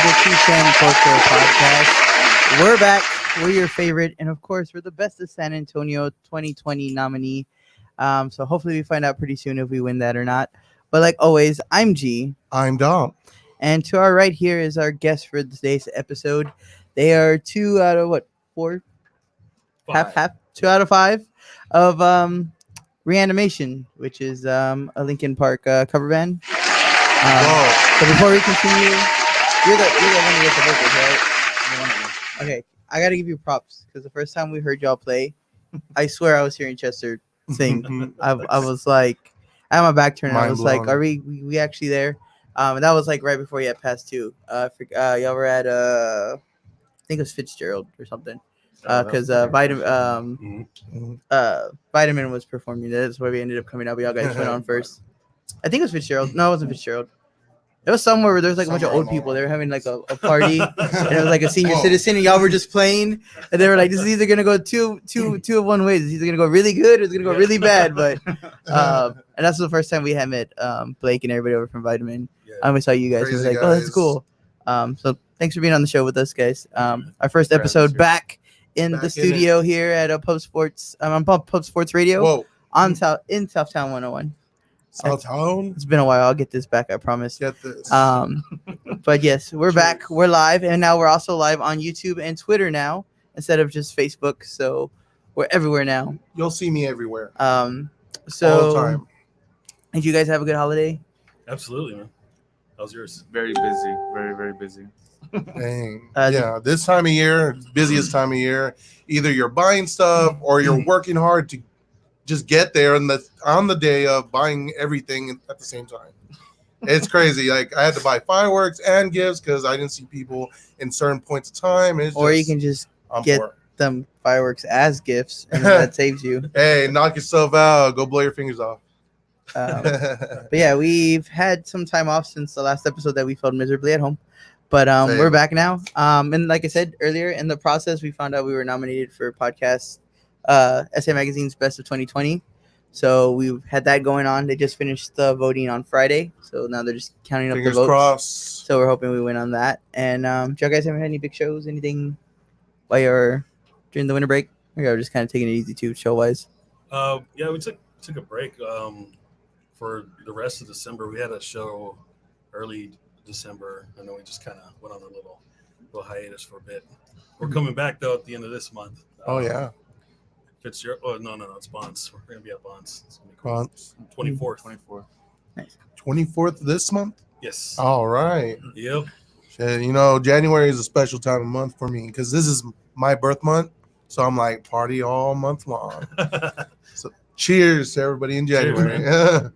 the 210 Culture Podcast. We're back. We're your favorite, and of course, we're the Best of San Antonio 2020 nominee. So hopefully we find out pretty soon if we win that or not. But like always, I'm G. I'm Dom. And to our right here is our guest for today's episode. They are 2 out of what? 4? Half. 2 out of 5 of Reanimation, which is a Linkin Park cover band. So before we continue, you're the one who gets the vocals, right? Okay, I gotta give you props because the first time we heard y'all play, I swear I was hearing Chester sing. I was like, I had my back turned. I was like, are we actually there? And that was like right before you had passed two. Y'all were at I think it was Fitzgerald or something. Because Vitamin was performing. That's why we ended up coming out. But y'all guys went on first. I think it was Fitzgerald. No, it wasn't Fitzgerald. It was somewhere where there was like a bunch of old people. They were having like a party, and it was like a senior citizen, and y'all were just playing. And they were like, "This is either gonna go two of one ways. It's either gonna go really good or it's gonna go really bad." But and that's the first time we had met Blake and everybody over from Vitamin. We saw you guys. It was like, "Oh, that's cool." So thanks for being on the show with us, guys. Our first episode back in the studio here at Pub Sports. I'm on Pub Sports Radio in Southtown 101. Southtown. It's been a while. I'll get this back. I promise. Get this. But yes, we're back. We're live, and now we're also live on YouTube and Twitter now instead of just Facebook. So we're everywhere now. You'll see me everywhere. So all the time. Did you guys have a good holiday? Absolutely, man. How's yours? Very busy. Very, very busy. Dang. This time of year, busiest time of year. Either you're buying stuff or you're working hard to just get there on the day of buying everything at the same time. It's crazy. Like I had to buy fireworks and gifts because I didn't see people in certain points of time. Or you can just get them fireworks as gifts, and that saves you. Hey, knock yourself out. Go blow your fingers off. But yeah, we've had some time off since the last episode that we filmed miserably at home. But we're back now. And like I said earlier, in the process, we found out we were nominated for podcast SA Magazine's Best of 2020. So we've had that going on. They just finished the voting on Friday. So now they're just counting up the votes. Crossed. So we're hoping we win on that. And do you guys have any big shows? Anything while you're during the winter break? Or you're just kind of taking it easy too, show-wise? Yeah, we took a break for the rest of December. We had a show early December. I know we just kind of went on a little hiatus for a bit. We're coming back, though, at the end of this month. Oh, yeah. Fitzgerald. Oh, no, it's Bonds. We're going to be at Bonds. It's going to be cool. Bonds. 24th. Nice. 24th this month? Yes. All right. Yep. January is a special time of month for me because this is my birth month. So I'm like party all month long. So cheers to everybody in January. Cheers,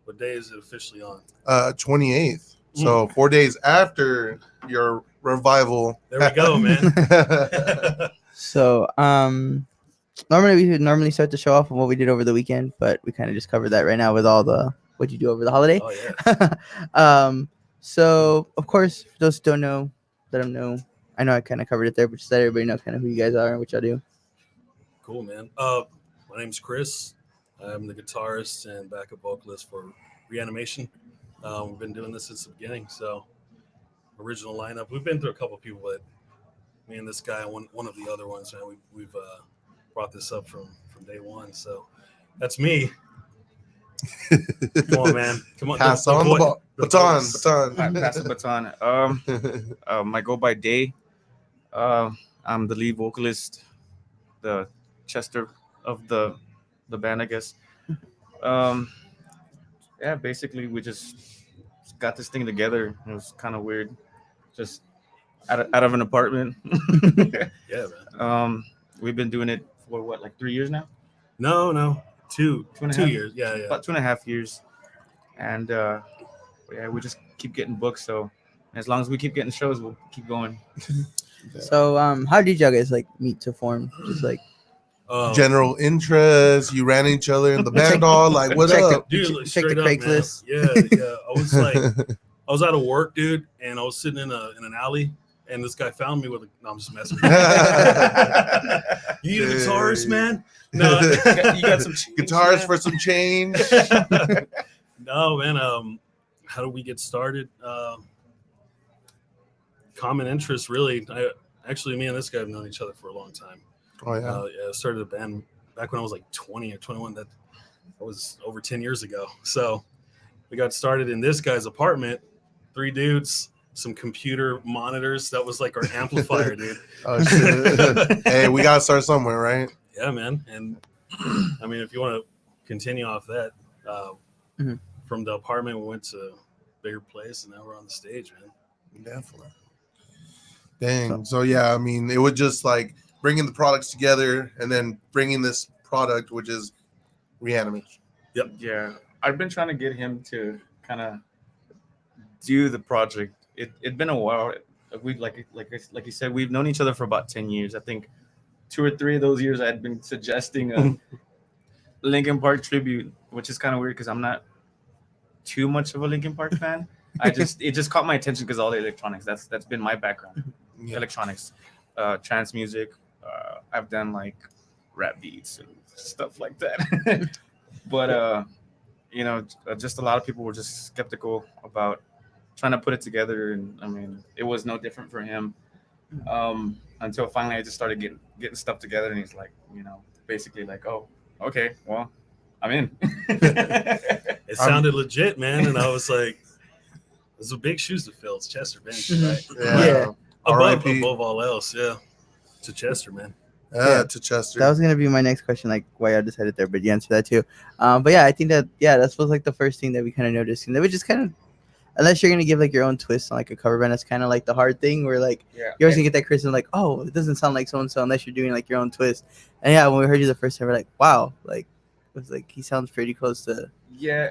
what day is it officially on? 28th. So 4 days after your revival. There we go, man. So we would normally start the show off with what we did over the weekend, but we kind of just covered that right now with all the what you do over the holiday. Oh yeah. So of course, for those who don't know, let them know. I know I kind of covered it there, but just let everybody know kind of who you guys are and what y'all do. Cool, man. My name's Chris. I'm the guitarist and backup vocalist for Reanimation. We've been doing this since the beginning, so original lineup. We've been through a couple of people, but me and this guy, one of the other ones, man, we've brought this up from day one. So that's me. Come on, man. Come on. Pass on the baton. Pass the baton. I go by Day. I'm the lead vocalist, the Chester of the band, I guess. Yeah, basically we just got this thing together. It was kind of weird, just out of an apartment. Yeah, man. We've been doing it for what, like 3 years now? No, two and a half years. Yeah. About 2.5 years. And yeah, we just keep getting booked. So as long as we keep getting shows, we'll keep going. So how did y'all guys like meet to form? Just like general interest. You ran each other in the band hall. Like, what up? Dude, check the Craigslist. Yeah. I was out of work, dude, and I was sitting in an alley, and this guy found me with a. No, I'm just messing with you. You need a guitarist, man? No, you got some guitars for some change. No, man. How do we get started? common interests, really. Me and this guy have known each other for a long time. Oh yeah. I started a band back when I was like 20 or 21. That was over 10 years ago. So we got started in this guy's apartment, 3 dudes, some computer monitors. That was like our amplifier, dude. Oh shit. Hey, we gotta start somewhere, right? Yeah, man. And I mean, if you want to continue off that, from the apartment, we went to a bigger place, and now we're on the stage, man. Definitely. Dang. So yeah, I mean, it would just like bringing the products together and then bringing this product, which is Reanimation. Yep. Yeah, I've been trying to get him to kind of do the project. It'd been a while. We like you said, we've known each other for about 10 years. I think 2 or 3 of those years I had been suggesting a Linkin Park tribute, which is kind of weird because I'm not too much of a Linkin Park fan. It just caught my attention because all the electronics. That's been my background. Yeah. Electronics, trance music. I've done like rap beats and stuff like that. But just a lot of people were just skeptical about trying to put it together, and I mean, it was no different for him. Until finally, I just started getting stuff together, and he's like, basically like, oh, okay, well, I'm in. It sounded legit, man, and I was like, "Those are big shoes to fill." It's Chester Bennington, right? Yeah. Above all else, yeah. To Chester, man. To Chester. That was gonna be my next question, like why I decided there, but you answered that too. But yeah, I think that that was like the first thing that we kind of noticed, and they would just kind of, unless you're gonna give like your own twist on like a cover band, that's kind of like the hard thing where like you're always gonna get that criticism like, oh, it doesn't sound like so and so unless you're doing like your own twist. And yeah, when we heard you the first time, we're like, wow, like it was like he sounds pretty close to. Yeah.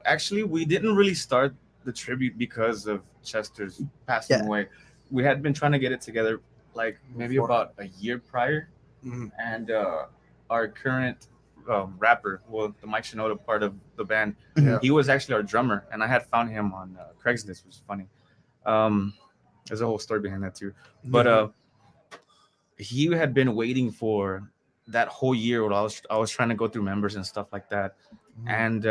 Actually, we didn't really start the tribute because of Chester's passing away. We had been trying to get it together like maybe about a year prior, and our current rapper, well, the Mike Shinoda part of the band, he was actually our drummer, and I had found him on Craigslist, which is funny. There's a whole story behind that too, but he had been waiting for that whole year while I was trying to go through members and stuff like that, and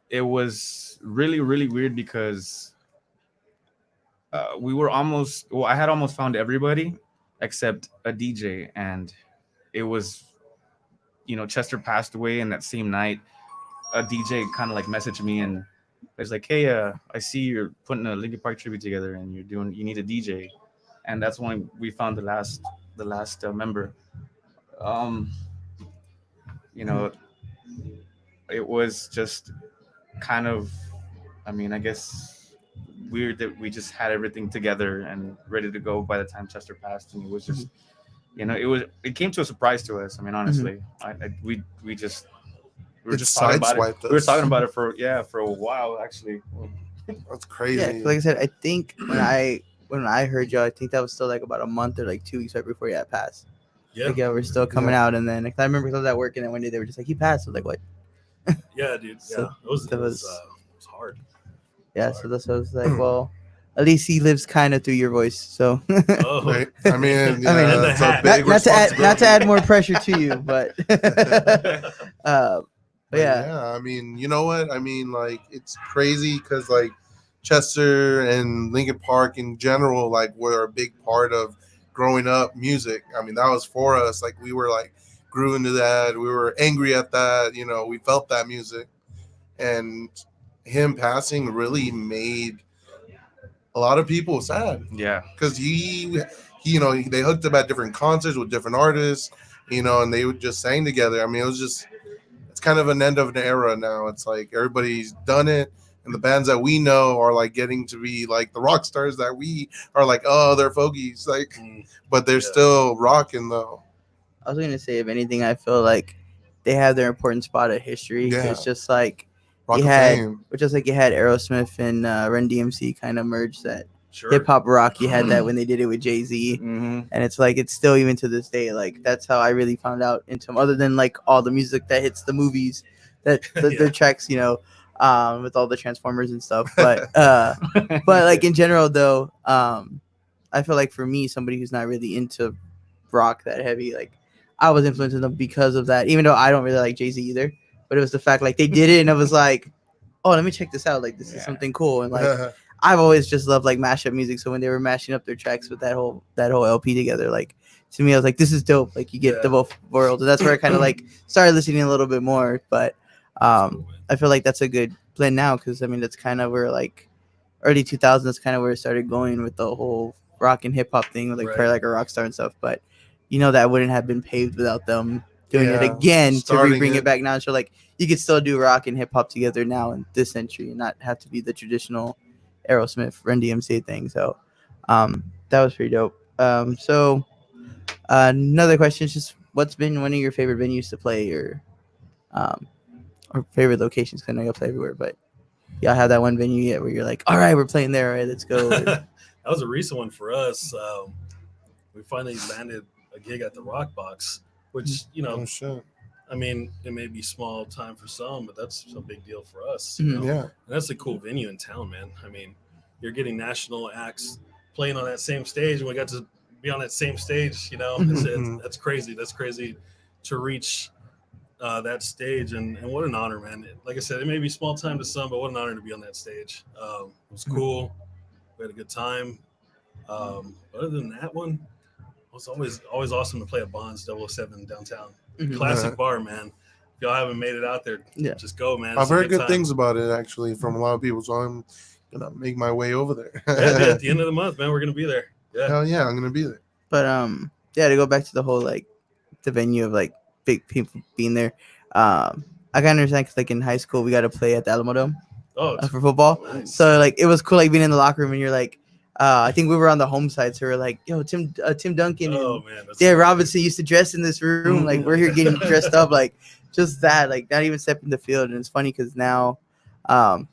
it was really, really weird because I had almost found everybody except a DJ, and it was, Chester passed away, and that same night a DJ kind of like messaged me and was like, hey, I see you're putting a Linkin Park tribute together and you need a DJ. And that's when we found the last member. It was just kind of, I guess, weird that we just had everything together and ready to go by the time Chester passed, and it was just, it came to a surprise to us. I mean, honestly, we were just talking about it. We were talking about it for a while, actually. That's crazy. Yeah, like I said, I think when I heard you, I think that was still like about a month or like 2 weeks right before you had passed. Yeah. Like, we're still coming out, and then like, I remember I was at work, and then one day they were just like, he passed. I was like, what? Yeah, dude. Yeah, it was hard. Yeah, so that's what I was like, well, at least he lives kind of through your voice. So Right. I mean, it's a hat. big not to add more pressure to you, but but yeah. I mean, you know what? I mean, like, it's crazy because like Chester and Linkin Park in general, like, were a big part of growing up music. I mean, that was for us. Like, we were like grew into that. We were angry at that. We felt that music, and him passing really made a lot of people sad. Yeah, because he they hooked up at different concerts with different artists, and they would just sang together. I mean, it's kind of an end of an era now. It's like everybody's done it, and the bands that we know are like getting to be like the rock stars that we are like, oh, they're fogies, like, but they're still rocking though. I was gonna say, if anything, I feel like they have their important spot at history. Yeah. It's just like Rock you of had, Fame. just like you had Aerosmith and Run DMC kind of merged that Sure. hip hop rock. You had that when they did it with Jay-Z, and it's like it's still even to this day. Like that's how I really found out into them. Other than like all the music that hits the movies, that the tracks, with all the Transformers and stuff. But like in general though, I feel like for me, somebody who's not really into rock that heavy, like I was influenced them because of that. Even though I don't really like Jay-Z either. But it was the fact like they did it, and I was like, oh, let me check this out. Like this is something cool, and like I've always just loved like mashup music. So when they were mashing up their tracks with that whole LP together, like to me, I was like, this is dope. Like you get the both worlds, and that's where I kind of like started listening a little bit more. But Cool, I feel like that's a good blend now because I mean that's kind of where like early 2000s, that's kind of where it started going with the whole rock and hip hop thing with like Right. Pray Like a Rockstar and stuff. But you know that wouldn't have been paved without them doing it Yeah, again to starting bring it it. back now. So like you could still do rock and hip hop together now in this century and not have to be the traditional Aerosmith Run DMC thing. So that was pretty dope. So another question is just what's been one of your favorite venues to play or favorite locations? 'Cause I know you'll play everywhere, but y'all have that one venue yet where you're like, all right, we're playing there, all right, let's go. Or, that was a recent one for us. We finally landed a gig at the Rock Box, which Oh shit. I mean, it may be small time for some, but that's a big deal for us. You know? Yeah. And that's a cool venue in town, man. I mean, you're getting national acts playing on that same stage, and we got to be on that same stage. You know, that's crazy. That's crazy to reach that stage, and what an honor, man. Like I said, it may be small time to some, but what an honor to be on that stage. It was cool. We had a good time. Other than that one, it was always awesome to play at Bonds 007 downtown. Classic bar, man. If y'all haven't made it out there, just go, man. I've heard good things about it actually from a lot of people, so I'm gonna make my way over there. Yeah, at the end of the month, man, we're gonna be there. Yeah. Hell yeah, I'm gonna be there. but yeah, to go back to the whole like the venue of like big people being there, I can understand because like in high school we got to play at the Alamo Dome for football. Nice. So like it was cool like being in the locker room and you're like, I think we were on the home side, so we're like, yo, Tim Duncan and Dan Robinson used to dress in this room. Like we're here getting dressed up, like just that, like not even stepping the field. And it's funny because now,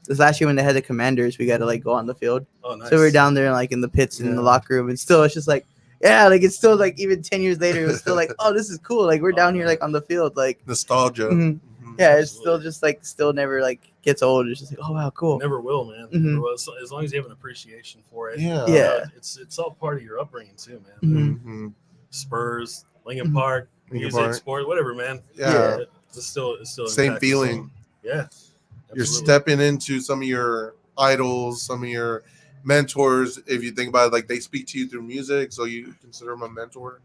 this last year when they had the Commanders, we got to like go on the field. Oh, nice. So we're down there like in the pits and in the locker room, and still it's just like, yeah, like it's still like even 10 years later, it was still like, oh, this is cool. Like we're down here like on the field, like nostalgia. Yeah, it's still just like still never like gets old. It's just like, oh wow, cool. Never will, man. Never will. So, as long as you have an appreciation for it. Yeah. It's all part of your upbringing too, man. Spurs, Lincoln Park, music, sport, whatever, man. Yeah. It's still same feeling. Yeah. Absolutely. You're stepping into some of your idols, some of your mentors. If you think about it, like they speak to you through music, so you consider them a mentor.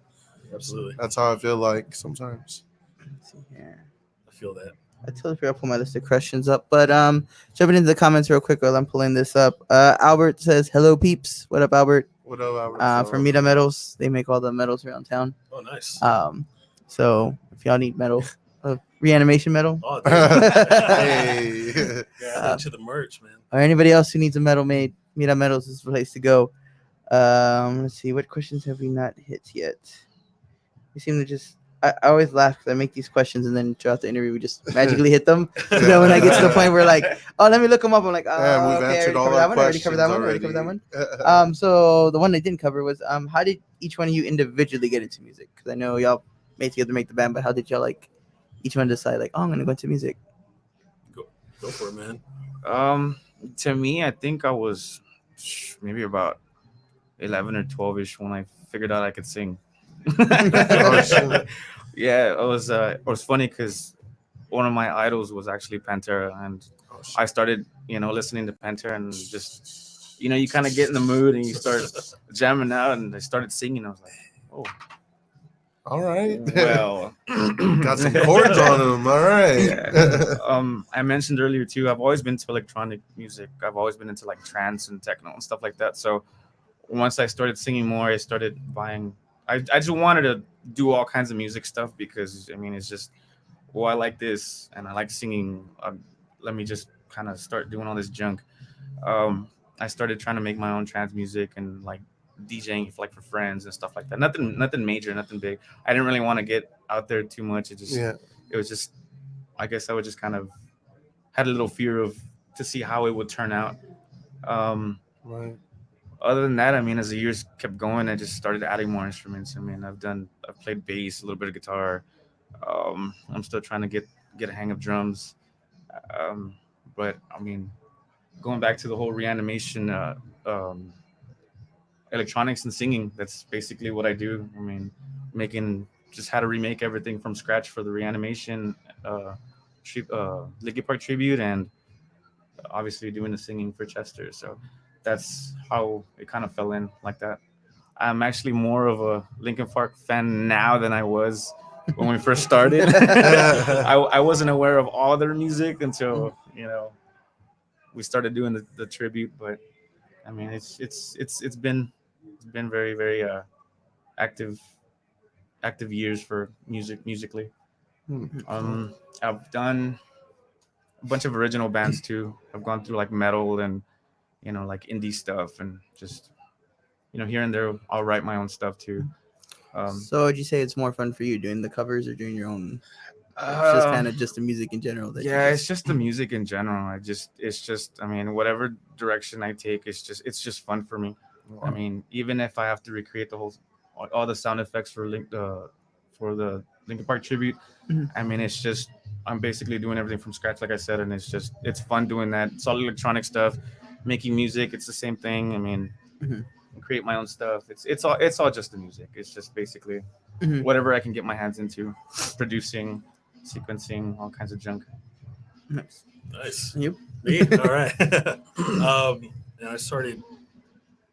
Absolutely. That's how I feel like sometimes. Let's see here. I feel that. I totally forgot to pull my list of questions up, but jumping into the comments real quick while I'm pulling this up. Albert says, "Hello, peeps. What up, Albert? What up, Albert? From Mita Metals, they make all the metals around town. Oh, nice. So if y'all need metal, reanimation metal. Oh, hey. To the merch, man. Or anybody else who needs a metal made, Mita Metals is the place to go. Let's see, what questions have we not hit yet? We seem to just. I always laugh because I make these questions and then throughout the interview we just magically hit them. You know, when I get to the point where like, oh, let me look them up. I'm like, oh, we've okay, answered all our questions. I already covered that one. So the one I didn't cover was how did each one of you individually get into music? Because I know y'all made together make the band, but how did y'all like each one decide like, oh, I'm gonna go into music? Go for it, man. To me, I think I was maybe about 11 or 12ish when I figured out I could sing. Yeah, it was funny because one of my idols was actually Pantera, and I started listening to Pantera and just you kind of get in the mood and you start jamming out, and I started singing. I was like, oh, all right, well, got some chords on them. All right. Yeah. I mentioned earlier too, I've always been to electronic music. I've always been into like trance and techno and stuff like that. So once I started singing more, I started buying. I just wanted to do all kinds of music stuff because I mean it's just, I like this and I like singing. Let me just kind of start doing all this junk. I started trying to make my own trance music and like DJing for friends and stuff like that. Nothing major, nothing big. I didn't really want to get out there too much. It was just, I guess I would just kind of had a little fear to see how it would turn out. Right. Other than that, I mean, as the years kept going, I just started adding more instruments. I mean, I've played bass, a little bit of guitar. I'm still trying to get a hang of drums. But I mean, going back to the whole reanimation, electronics and singing, that's basically what I do. I mean, just how to remake everything from scratch for the reanimation, Linkin Park tribute, and obviously doing the singing for Chester. So that's how it kind of fell in like that. I'm actually more of a Linkin Park fan now than I was when we first started. I wasn't aware of all their music until we started doing the tribute. But I mean, it's been very very active years for musically. I've done a bunch of original bands too. I've gone through like metal and like indie stuff, and just here and there I'll write my own stuff too. So would you say it's more fun for you doing the covers or doing your own? It's just kind of just the music in general. It's just the music in general. I mean, whatever direction I take, it's just fun for me. I mean, even if I have to recreate all the sound effects for the Linkin Park tribute, I mean, I'm basically doing everything from scratch, like I said, and it's fun doing that. It's all electronic stuff, making music. It's the same thing. I mean, create my own stuff. It's all just the music. It's just basically whatever I can get my hands into, producing, sequencing, all kinds of junk. Nice. You? Me? All right. And I started.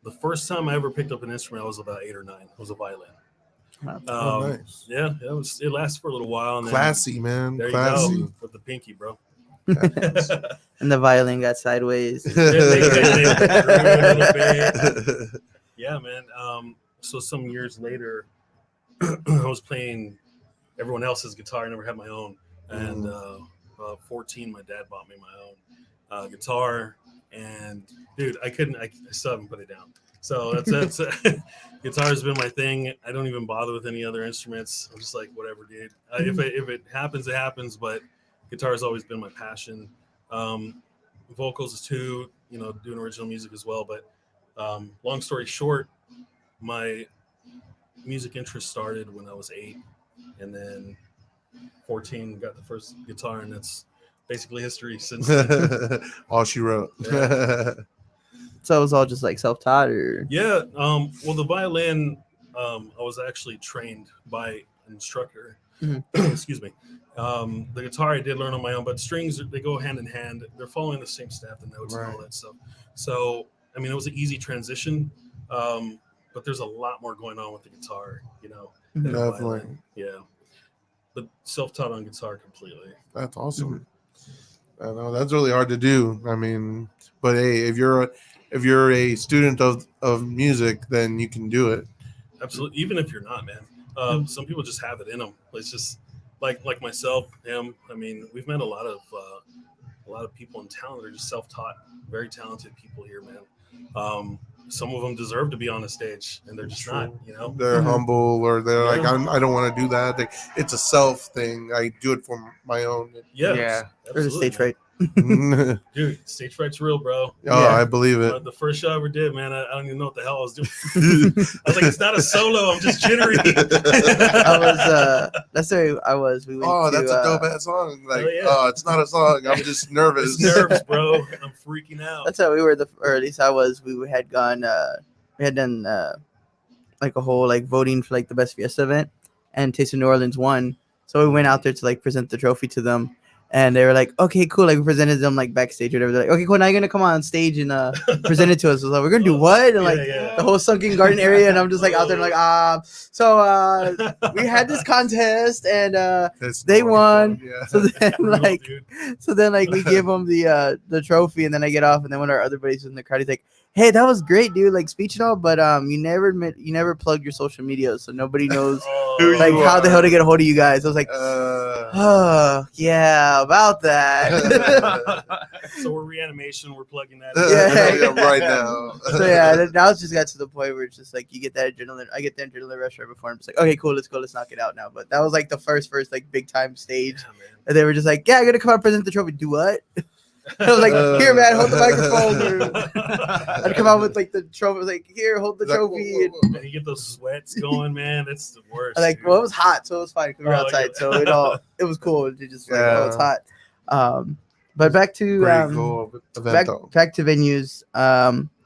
The first time I ever picked up an instrument, I was about 8 or 9. It was a violin. Nice. Yeah, it lasted for a little while. And then, Classy, man. There Classy. you go, with the pinky, bro. And the violin got sideways. Yeah, man. So some years later, I was playing everyone else's guitar. I never had my own. And 14, my dad bought me my own guitar. And dude, I still haven't put it down. So that's guitar has been my thing. I don't even bother with any other instruments. I'm just like, whatever, dude. If it happens, it happens. But guitar has always been my passion. Vocals too, doing original music as well. But long story short, my music interest started when I was 8, and then 14 got the first guitar, and that's basically history since then. All she wrote. Yeah. So it was all just like self-taught, or? Yeah. Well, the violin, I was actually trained by an instructor. Excuse me. The guitar I did learn on my own, but strings, they go hand in hand. They're following the same staff, the notes, and all that stuff. So, I mean, it was an easy transition, but there's a lot more going on with the guitar, than the Definitely. violin. Yeah. But self-taught on guitar completely. That's awesome. I know that's really hard to do. I mean, but hey, if you're a student of music, then you can do it. Absolutely. Even if you're not, man. Some people just have it in them. It's just like myself, him. I mean, we've met a lot of people in town that are just self-taught, very talented people here, man. Some of them deserve to be on a stage, and they're just not. They're humble, or they're like, I don't want to do that. It's a self thing. I do it for my own. Yeah. Or the stage fright. Dude, stage fright's real, bro. Oh, I believe it. The first show I ever did, man, I don't even know what the hell I was doing. I was like, it's not a solo. I'm just jittery. That's where I was. We went that's a dope ass song. Like, it's not a song. I'm just nervous. It's nerves, bro. I'm freaking out. That's how we were, or at least I was. We had gone, we had done like a whole like voting for like the best Fiesta event, and Taste of New Orleans won. So we went out there to like present the trophy to them. And they were like, okay, cool. Like, we presented them like backstage or whatever. They're like, okay, cool. Now you're going to come on stage and present it to us. I was like, we're going to do what? And like the whole sunken garden area. And I'm just like out there like, so we had this contest and they won. Yeah. So then we give them the trophy, and then I get off. And then one of our other buddies was in the crowd, he's like, hey, that was great, dude. Like, speech and all, but you never plugged your social media, so nobody knows like how the hell to get a hold of you guys. I was like, oh yeah, about that. So we're Reanimation. We're plugging that. Right now. So yeah, now it's just got to the point where it's just like you get that adrenaline. I get the adrenaline rush right before. I'm just like, okay, cool, let's go, let's knock it out now. But that was like the first like big time stage, and they were just like, yeah, I'm gonna come out and present the trophy. Do what? I was like, here, man, hold the microphone. I'd come out with like the trophy. I was like, here, hold the trophy. And you get those sweats going, man. It's the worst. Well, it was hot, so it was fine because we were outside. So it was cool. It just it's hot. But back to cool back to venues.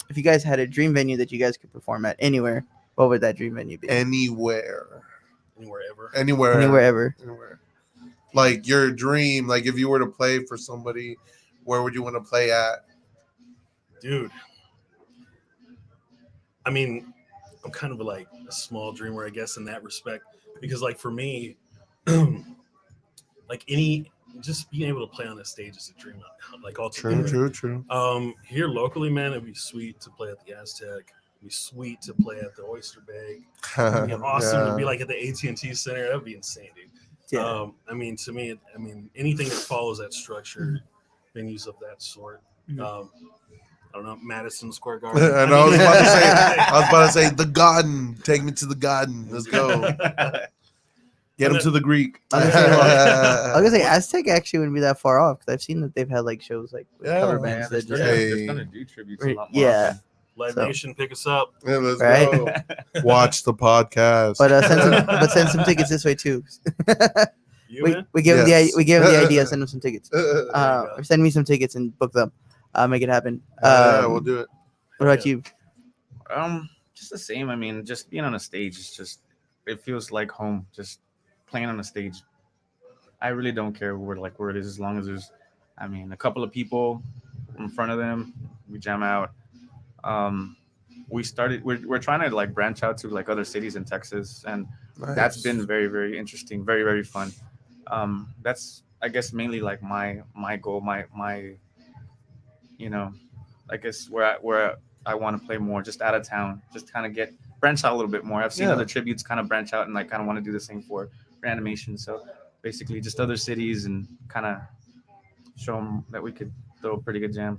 If you guys had a dream venue that you guys could perform at anywhere, what would that dream venue be? Anywhere ever. Like your dream, like if you were to play for somebody, where would you want to play at? Dude, I mean, I'm kind of like a small dreamer, I guess, in that respect, because like for me, like just being able to play on a stage is a dream. Like altogether. True. Here locally, man, it'd be sweet to play at the Aztec. It'd be sweet to play at the Oyster Bay. It'd be awesome to be like at the AT&T Center. That'd be insane, dude. Yeah. I mean, to me, anything that follows that structure, venues of that sort. I don't know, Madison Square Garden. I know. I was about to say the Garden. Take me to the Garden. Let's go. Get him to the Greek. I was gonna say Aztec actually wouldn't be that far off because I've seen that they've had like shows like with cover bands that just Hey. gonna do tributes a lot more. yeah. Live So- Nation, pick us up. Yeah, let's Right? go. Watch the podcast. But send some tickets this way too. You, we man? give them Yes. we give them the idea. Send them some tickets. go. Or send me some tickets and book them. Make it happen. Yeah, we'll do it. What about you? Just the same. I mean, just being on a stage is just, it feels like home. Just playing on a stage. I really don't care where it is, as long as there's, I mean, a couple of people in front of them. We jam out. We're trying to like branch out to like other cities in Texas, and that's been very, very interesting, very, very fun. That's, I guess, mainly like my goal, my you know, I guess where I want to play more, just out of town, just kind of branch out a little bit more. I've seen other tributes kind of branch out, and I kind of want to do the same for animation. So basically, just other cities and kind of show them that we could throw a pretty good jam.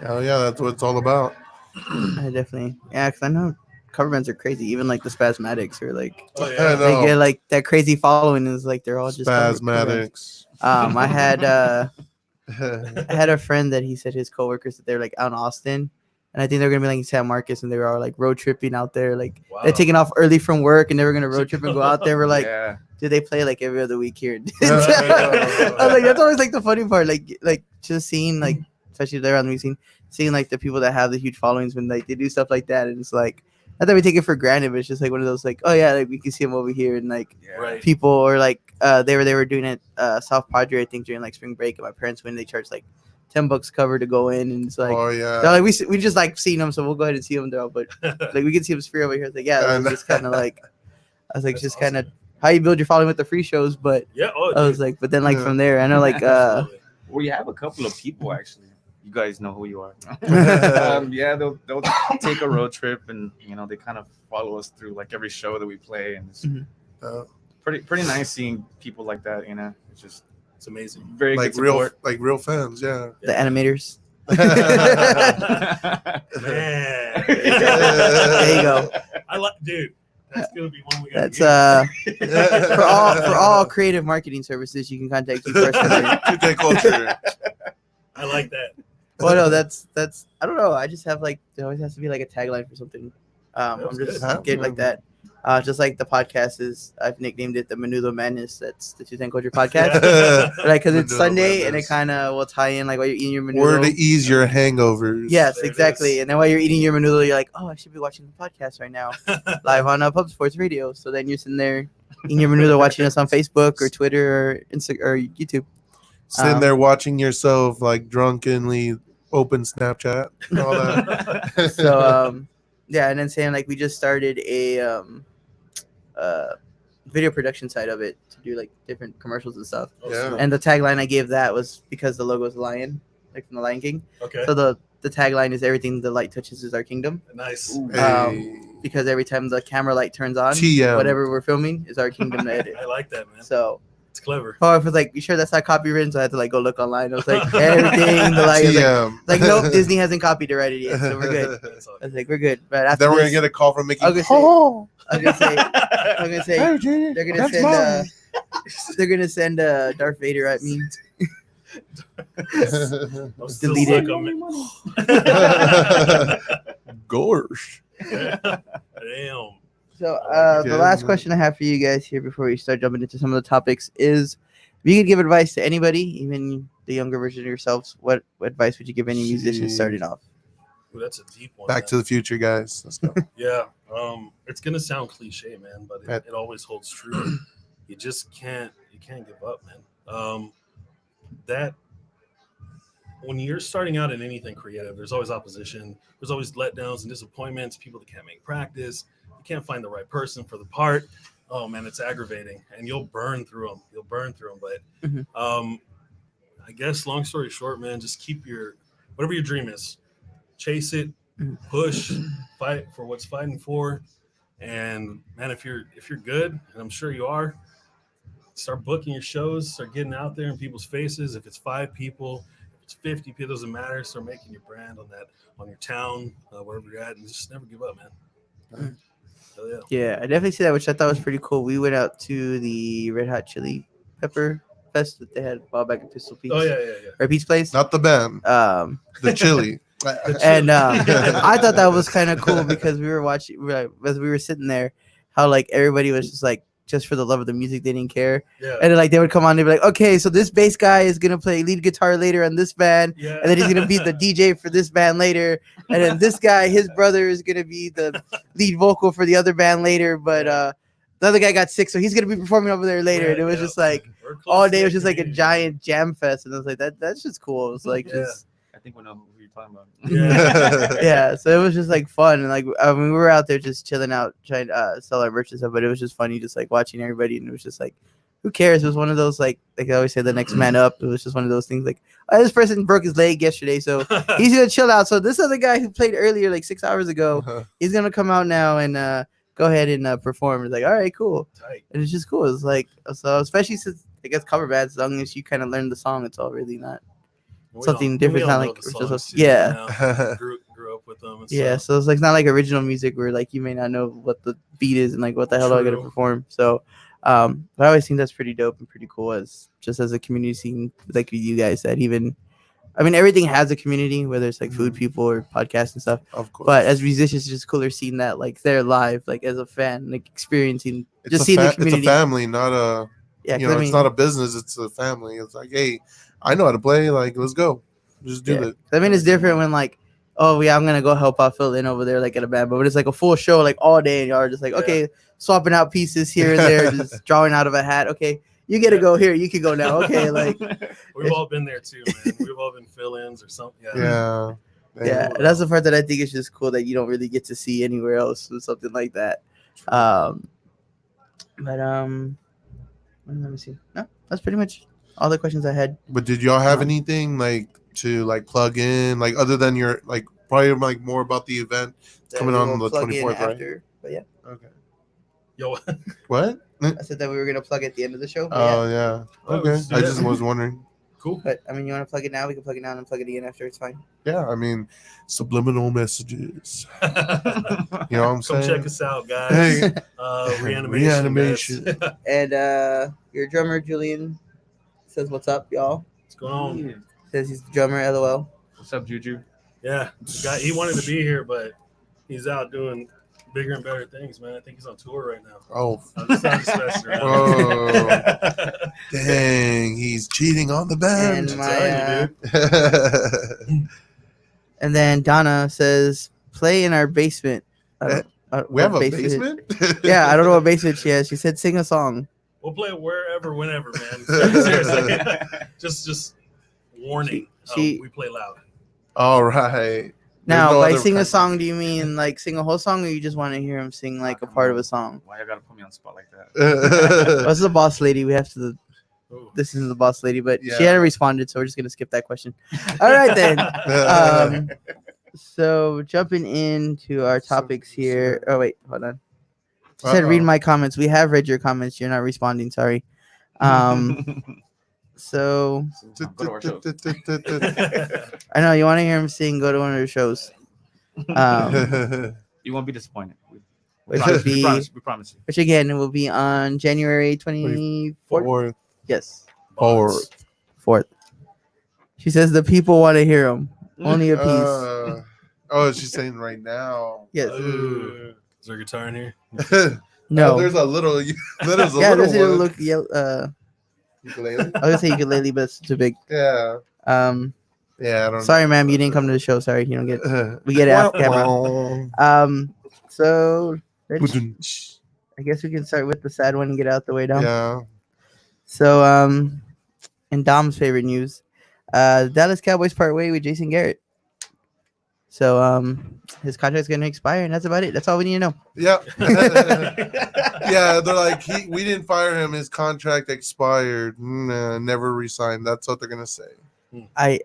Oh yeah, that's what it's all about. I definitely, yeah, because I know cover bands are crazy. Even like the Spasmatics or like Oh, I yeah. they know. get like that crazy following. Is like they're all just cover bands. Spasmatics. I had a friend that he said his coworkers that they're like out in Austin, and I think they're gonna be like in San Marcos, and they were all like road tripping out there. Like Wow. they're taking off early from work, and they were gonna road trip and go out there. We're like, yeah. dude, they play like every other week here. Yeah. I was like, that's always like the funny part, like just seeing like, especially there on the scene, seeing like the people that have the huge followings when like they do stuff like that, and it's like, not that we take it for granted, but it's just like one of those like, oh yeah, like we can see them over here, and like Right. people or like they were doing it South Padre, I think, during like spring break, and my parents went, they charged like $10 cover to go in, and it's like. Oh yeah. They're like we just like seen them, so we'll go ahead and see them though. But like we can see them free over here. It's like yeah, it was just kind of like I was like That's just awesome. kind of how you build your following with the free shows. But Yeah. Oh, I was dude. like, but then like Yeah. from there, I know like Absolutely. We have a couple of people actually. You guys know who you are. Yeah, they'll take a road trip, and they kind of follow us through like every show that we play, and it's Uh, pretty nice seeing people like that. It's just It's amazing. very like good real, support. like real fans. Yeah. the animators. Man. There you go. I like, dude. That's gonna be one we got. That's for all creative marketing services, you can contact you personally. Tuesday culture. I like that. Well, no, that's I don't know. I just have like there always has to be like a tagline for something. That I'm was just good. getting like that. Just like the podcast is, I've nicknamed it the Menudo Madness. That's the Tuesday Culture podcast. Like, because it's Menudo Sunday and it Madness. kind of will tie in like while you're eating your menudo. Where to ease your hangovers. Yes, There it exactly. is. And then while you're eating your menudo, you're like, oh, I should be watching the podcast right now, live on Pub Sports Radio. So then you're sitting there eating your menudo, watching us on Facebook or Twitter or Instagram or YouTube. Sitting there watching yourself like drunkenly open Snapchat and all that. So yeah, and then saying like we just started a video production side of it to do like different commercials and stuff. Yeah. And the tagline I gave that was because the logo is a lion, like from the Lion King. Okay. So the tagline is everything the light touches is our kingdom. Nice. Hey. Because every time the camera light turns on, TM. whatever we're filming is our kingdom to edit. I like that, man. So It's clever. I was like, you sure that's not copywritten? So I had to like go look online. I was like, everything the light is TM. like nope, Disney hasn't copyrighted it yet, so we're good. That's all I was like, we're good. But after Then we're gonna this, get a call from Mickey. I was gonna say- Oh, I'm gonna say, hey, Junior, they're gonna that's send mine. they're gonna send Darth Vader at me. I'm still Delete it. stuck on it. Gosh. Damn. So the Yeah, last man. question I have for you guys here before we start jumping into some of the topics is, if you could give advice to anybody, even the younger version of yourselves, what advice would you give any musician Jeez. starting off? Ooh, that's a deep one. Back man. to the Future, guys. Let's go. Yeah. It's gonna sound cliche, man, but Right. it always holds true. You just can't give up, man. That when you're starting out in anything creative, there's always opposition. There's always letdowns and disappointments. People that can't make practice. You can't find the right person for the part. Oh man, it's aggravating, and you'll burn through them. But I guess long story short, man, just keep whatever your dream is, chase it, push, fight for what's fighting for. And man, if you're good, and I'm sure you are, start booking your shows, start getting out there in people's faces. If it's 5 people, if it's 50 people, it doesn't matter. Start making your brand on your town, wherever you're at, and just never give up, man. Hell yeah. Yeah, I definitely see that, which I thought was pretty cool. We went out to the Red Hot Chili Pepper Fest that they had a while back at Pistol Pete's. Oh yeah. Or Pete's Place. Not the band. The chili. And I thought that was kind of cool because we were watching, as we were sitting there, how like everybody was just like, just for the love of the music, they didn't care. Yeah. And then like they would come on, they'd be like, okay, so this bass guy is gonna play lead guitar later on this band, Yeah. and then he's gonna be the DJ for this band later, and then this guy, his brother, is gonna be the lead vocal for the other band later, but the other guy got sick, so he's gonna be performing over there later. And it was just like all day, it was just like a giant jam fest, and I was like, that's just cool. It was like just. I think we know who you're talking about. Yeah. Yeah, so it was just like fun, and like I mean, we were out there just chilling out, trying to sell our merch and stuff. But it was just funny, just like watching everybody, and it was just like, who cares? It was one of those like I always say, the next man up. It was just one of those things like, oh, this person broke his leg yesterday, so he's gonna chill out. So this other guy who played earlier, like 6 hours ago, he's gonna come out now and go ahead and perform. It's like, all right, cool, Tight. and it's just cool. It's like so, especially since I guess cover bands, as long as you kind of learn the song, it's all really not. Something different, not like grew up with them. And Yeah, so it's like not like original music where like you may not know what the beat is and like what the hell do I gotta True. perform. So but I always think that's pretty dope and pretty cool as a community scene, like you guys said. Even I mean everything has a community, whether it's like food people or podcasts and stuff. Of course. But as musicians, it's just cooler seeing that like they're live, like as a fan, like experiencing it's seeing the it's community. a family, not a Yeah, you 'cause know, I mean, it's not a business, it's a family. It's like, hey, I know how to play, like let's go. Just do yeah. it. I mean, it's different when like, oh yeah, I'm gonna go help out fill in over there like at a band, but when it's like a full show like all day and y'all are just like, Yeah. okay, swapping out pieces here and there, just drawing out of a hat. Okay, you get to go here, you can go now. Okay, like we've all been there too, man. We've all been fill-ins or something. Yeah. yeah, and that's the part that I think is just cool that you don't really get to see anywhere else or something like that. But let me see. No, that's pretty much all the questions I had. But did y'all have anything like to like plug in, like other than your like probably like more about the event coming That we on will the plug in 24th, right? after, But yeah, Okay. Yo, What? I said that we were gonna plug at the end of the show. But Oh yeah. yeah. Oh, Okay. yeah. I just was wondering. cool. But I mean, you want to plug it now? We can plug it now and then plug it again after. It's fine. Yeah, I mean, subliminal messages. You know what I'm Come saying? check us out, guys. Hey, Reanimation. Reanimation. guys. And your drummer Julian says, "What's up, y'all?" What's going on? Says he's the drummer. LOL. What's up, Juju? Yeah, the guy, he wanted to be here, but he's out doing bigger and better things, man. I think he's on tour right now. Oh, I'm just messing around. Whoa. dang, he's cheating on the band. And telling you, my and then Donna says, "Play in our basement." we have a what basement? Yeah, I don't know what basement she has. She said, "Sing a song." We'll play it wherever, whenever, man. Seriously. just warning. She- we play loud. All right. Now, no by other sing a kind- song, do you mean like sing a whole song, or you just want to hear him sing like a part of a song? Why you gotta put me on the spot like that? Well, this is the boss lady. We have to. Ooh. This is the boss lady, but Yeah. she hadn't responded, so we're just gonna skip that question. All right then. So jumping into our topics here. Oh wait, hold on. She said, "Read my comments." We have read your comments. You're not responding. Sorry. So Go to our shows. I know you want to hear him sing. Go to one of the shows. You won't be disappointed. Which promise, would be, we promise you. which again will be on January 24th. Fourth. Yes, Forward. 4th. She says the people want to hear him. Only a piece. Oh, she's saying right now. Yes. Ooh. Is there a guitar in here? No. Oh, there's a little. There's a Yeah, little there's a one. look. Ukulele? I was gonna say ukulele, but it's too big. Yeah. Yeah. I don't. Sorry, ma'am, you didn't come to the show. Sorry, you don't get. know. We get it off camera. So I guess we can start with the sad one and get out the way now. Yeah. So in Dom's favorite news, Dallas Cowboys part way with Jason Garrett. So his contract's gonna expire, and that's about it. That's all we need to know. Yeah. Yeah, they're like, we didn't fire him. His contract expired. Nah, never resigned. That's what they're gonna say. I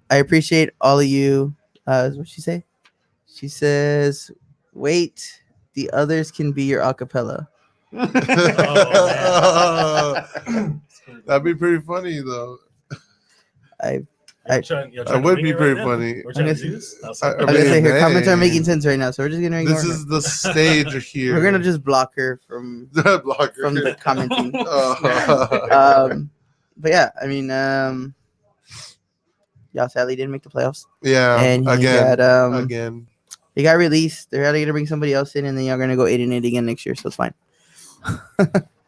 appreciate all of you. What she say? She says, "Wait, the others can be your acapella." That'd be pretty funny though. I That would be pretty funny. We're trying to do this. I'm gonna say her comments are making sense right now, so we're just gonna ignore This her. is the stage here. We're gonna just block her from block her. from the commenting. Oh. But yeah, I mean, y'all sadly didn't make the playoffs, Yeah, and he again, got again. he got released. They're probably gonna bring somebody else in, and then y'all gonna go 8-8 again next year, so it's fine.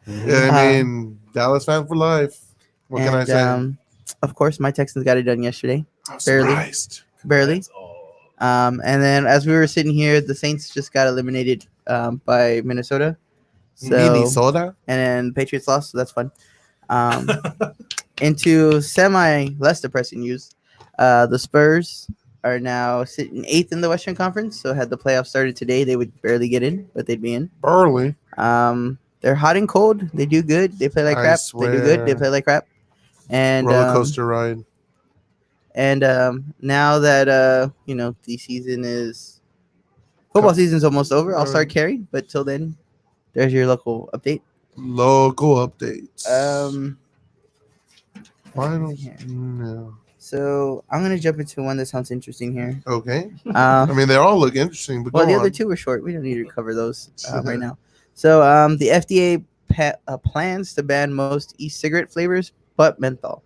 Yeah, I mean, Dallas fan for life. What can I say? Of course, my Texans got it done yesterday, I'm barely. surprised. barely. That's all. And then as we were sitting here, the Saints just got eliminated by Minnesota. So Minnesota? and then Patriots lost, so that's fun. Into semi less depressing news, the Spurs are now sitting 8th in the Western Conference. So had the playoffs started today, they would barely get in, but they'd be in. Burley. They're hot and cold. They do good. They play like I crap. They do good. They swear. play like crap. And Roller coaster ride. And now that the season is football season's almost over, I'll start carrying. But till then, there's your local update. Local updates. Finals. here. No. So I'm gonna jump into one that sounds interesting here. Okay. I mean, they all look interesting, but Well, go the on. other two were short. We don't need to cover those right now. So the FDA plans to ban most e-cigarette flavors, but menthol.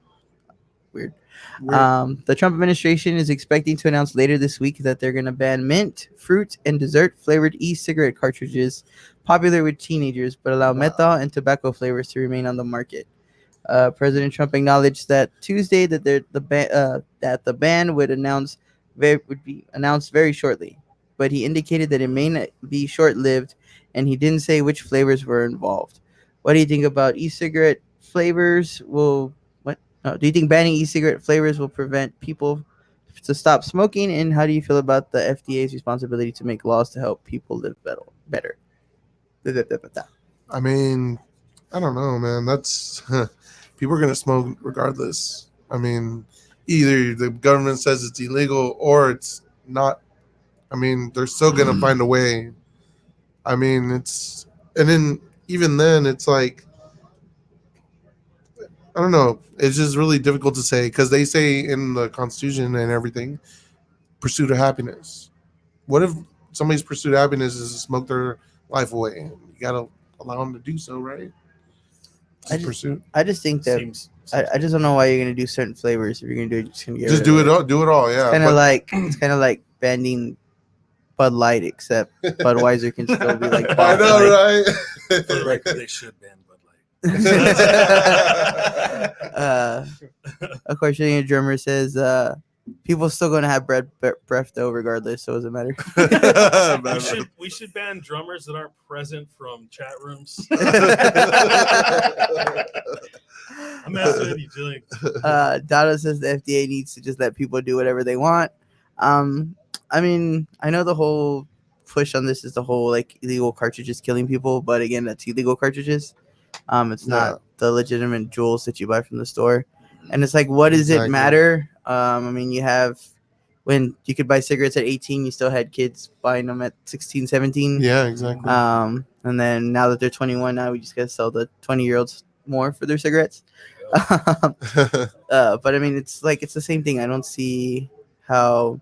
Weird. The Trump administration is expecting to announce later this week that they're going to ban mint, fruit, and dessert flavored e-cigarette cartridges popular with teenagers, but allow menthol and tobacco flavors to remain on the market. President Trump acknowledged that Tuesday that the ban would be announced very shortly, but he indicated that it may not be short-lived, and he didn't say which flavors were involved. What do you think about e-cigarette flavors? Do you think banning e-cigarette flavors will prevent people to stop smoking? And how do you feel about the FDA's responsibility to make laws to help people live better? I mean, I don't know, man. That's people are gonna smoke regardless. I mean, either the government says it's illegal or it's not. I mean, they're still gonna find a way. I mean, even then, it's like, I don't know. It's just really difficult to say because they say in the Constitution and everything, pursuit of happiness. What if somebody's pursuit of happiness is to smoke their life away? You gotta allow them to do so, right? I just think that Seems I just don't know why you're gonna do certain flavors if you're gonna do it. Just gonna get just rid do of it all. Do it all. Yeah. It's kind of like banning Bud Light, except Budweiser can still be like. I know, right? for the record, they should ban Bud Light. Of course, your drummer says people still gonna have breath though, regardless. So it doesn't matter. We should ban drummers that aren't present from chat rooms. I'm asking you, Julian. Dada says the FDA needs to just let people do whatever they want. I mean, I know the whole push on this is the whole like illegal cartridges killing people, but again, that's illegal cartridges. It's not the legitimate jewels that you buy from the store. And it's like, what does it matter? I mean, you have when you could buy cigarettes at 18, you still had kids buying them at 16, 17. Yeah, exactly. And then now that they're 21, now we just gotta sell the 20-year-olds more for their cigarettes. But I mean, it's the same thing. I don't see how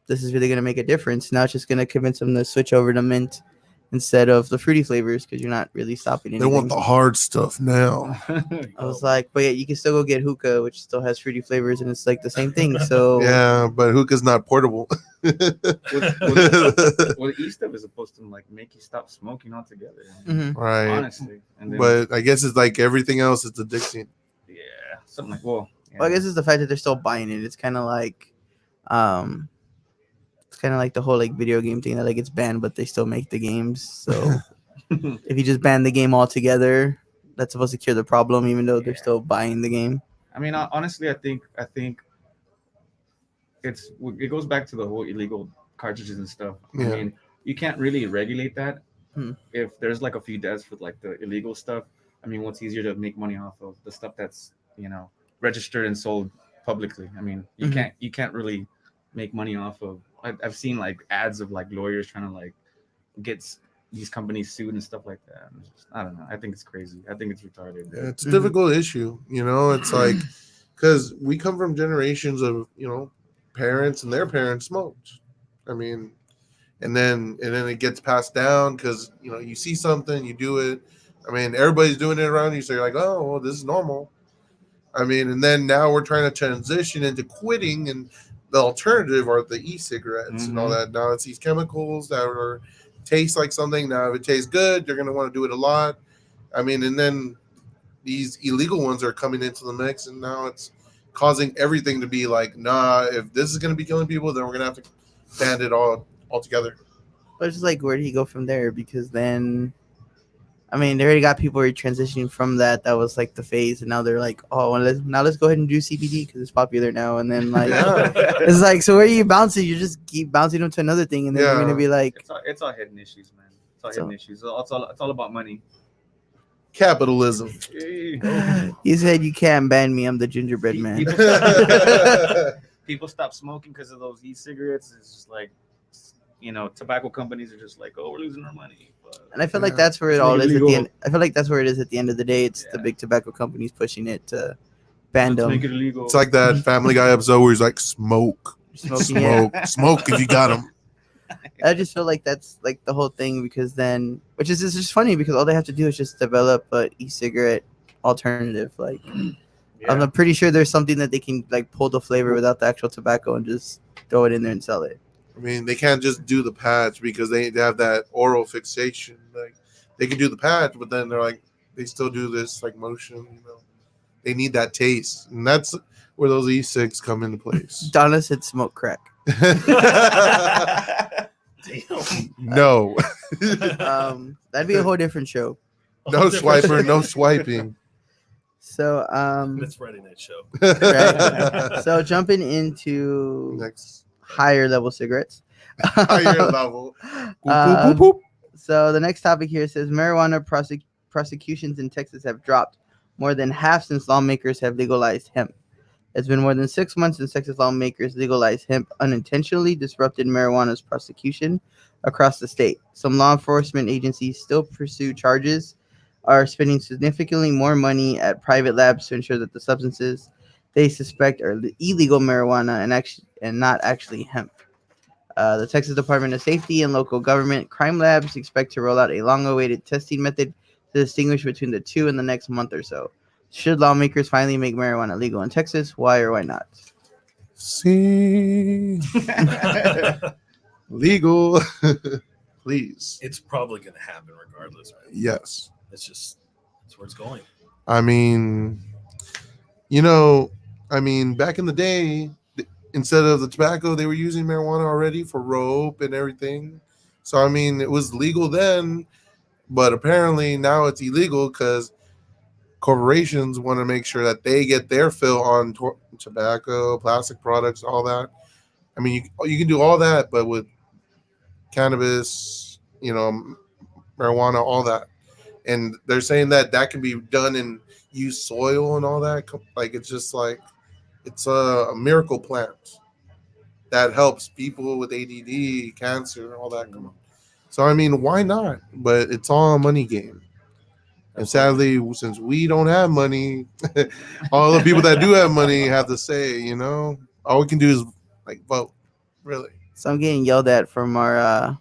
this is really gonna make a difference. Now it's just gonna convince them to switch over to mint instead of the fruity flavors because you're not really stopping anything. They want the hard stuff now. I was like, but yeah, you can still go get hookah, which still has fruity flavors, and it's like the same thing. So Yeah, but hookah's not portable. Well, the e-stuff is supposed to like make you stop smoking altogether. Mhm. Right. Honestly, and then, But I guess it's like everything else, it's addicting. yeah, something like yeah. Well, I guess it's the fact that they're still buying it. It's kind of like, the whole like video game thing that like it's banned, but they still make the games. So if you just ban the game altogether, that's supposed to cure the problem, even though they're still buying the game. I mean, honestly, I think it goes back to the whole illegal cartridges and stuff. I Yeah. mean, you can't really regulate that. Hmm. If there's like a few deaths with like the illegal stuff, I mean, what's easier to make money off of the stuff that's registered and sold publicly? I mean, Mhm. you can't really make money off of. I've seen like ads of like lawyers trying to like get these companies sued and stuff like that. I don't know. I think it's crazy. I think it's retarded. Yeah, it's a difficult issue. It's like because we come from generations of parents and their parents smoked. I mean, and then it gets passed down because you see something, you do it. I mean, everybody's doing it around you, so you're like, oh, well, this is normal. I mean, and then now we're trying to transition into quitting, and the alternative are the e-cigarettes and all that. Now it's these chemicals that taste like something. Now, if it tastes good, you're gonna want to do it a lot. I mean, and then these illegal ones are coming into the mix, and now it's causing everything to be like, nah, if this is gonna be killing people, then we're gonna have to ban it all altogether. But it's just like, where do you go from there? Because then, I mean, they already got people already transitioning from that. That was like the phase, and now they're like, oh, well, let's go ahead and do CBD because it's popular now. And then like, Yeah. it's like, so where are you bouncing? You just keep bouncing them to another thing, and then you're gonna be like, it's all hidden issues, man. It's all hidden issues. It's all about money. Capitalism. you said you can't ban me. I'm the gingerbread man. People stop smoking because of those e-cigarettes. It's just like, tobacco companies are just like, oh, we're losing our money. And I feel like that's where it all is at the illegal. end. I feel like that's where it is at the end of the day. It's the big tobacco companies pushing it to ban them. Make it illegal. It's like that Family Guy episode where he's like, smoke if you got them. I just feel like that's like the whole thing because then, which is just funny because all they have to do is just develop an e-cigarette alternative. Like, I'm pretty sure there's something that they can like pull the flavor without the actual tobacco and just throw it in there and sell it. I mean, they can't just do the patch because they have that oral fixation. Like, they can do the patch, but then they're like, they still do this like motion. They need that taste, and that's where those e-cigs come into place. Donna said smoke crack. No. That'd be a whole different show. No swiper, no swiping. So That's Friday night show. Right. So jumping into Next higher level cigarettes. higher level. So the next topic here says marijuana prosecutions in Texas have dropped more than half since lawmakers have legalized hemp. It's been more than 6 months since Texas lawmakers legalized hemp, unintentionally disrupted marijuana's prosecution across the state. Some law enforcement agencies still pursue charges, are spending significantly more money at private labs to ensure that the substances they suspect are illegal marijuana and not actually hemp. The Texas Department of Safety and local government crime labs expect to roll out a long-awaited testing method to distinguish between the two in the next month or so. Should lawmakers finally make marijuana legal in Texas? Why or why not? See, legal, please. It's probably going to happen regardless, right? Yes. That's where it's going. I mean, back in the day, instead of the tobacco, they were using marijuana already for rope and everything. So, I mean, it was legal then, but apparently now it's illegal because corporations want to make sure that they get their fill on tobacco, plastic products, all that. I mean, you can do all that, but with cannabis, marijuana, all that. And they're saying that can be done in used soil and all that. Like, it's just like, it's a miracle plant that helps people with ADD, cancer, all that. So, I mean, why not? But it's all a money game. And sadly, since we don't have money, all the people that do have money have to say, all we can do is like vote, really. So I'm getting yelled at from our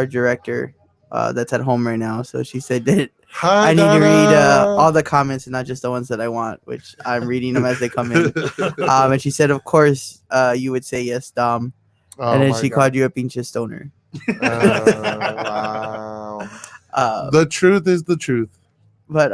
director that's at home right now. So she said that I need to read all the comments and not just the ones that I want, which I'm reading them as they come in. And she said, of course, you would say yes, Dom. And then she called you a pinche stoner. Wow. The truth is the truth. But